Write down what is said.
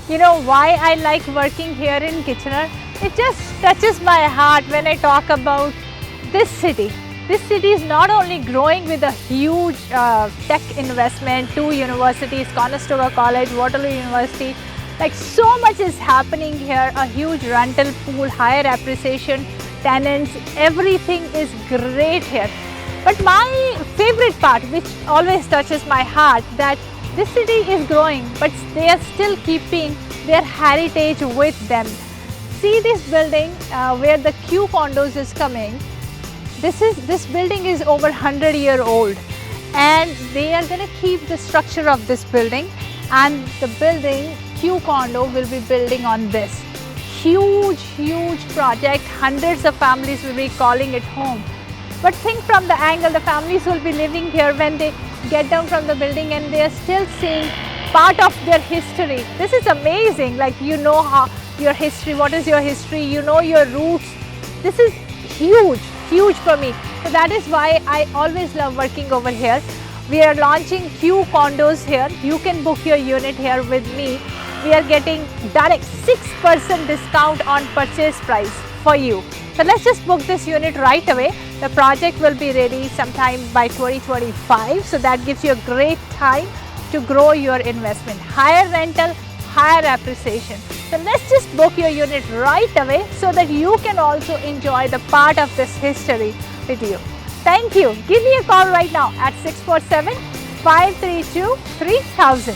You know why I like working here in Kitchener? It just touches my heart when I talk about this city. This city is not only growing with a huge tech investment, 2 universities, Conestoga College, Waterloo University, like so much is happening here, a huge rental pool, higher appreciation, tenants, everything is great here. But my favorite part, which always touches my heart, that this city is growing, but they are still keeping their heritage with them. See this building where the Q Condos is coming. This building is over 100-year-old, and they are going to keep the structure of this building, and the building Q Condo will be building on this. Huge project. Hundreds of families will be calling it home. But think from the angle, the families will be living here when they get down from the building, and they are still seeing part of their history. This is amazing. Like, you know how your history, what is your history, you know your roots. This is huge for me. So that is why I always love working over here. We are launching Q Condos here. You can book your unit here with me. We are getting direct 6% discount on purchase price for you. So let's just book this unit right away. The project will be ready sometime by 2025. So that gives you a great time to grow your investment. Higher rental, higher appreciation. So let's just book your unit right away so that you can also enjoy the part of this history with you. Thank you. Give me a call right now at 647-532-3000.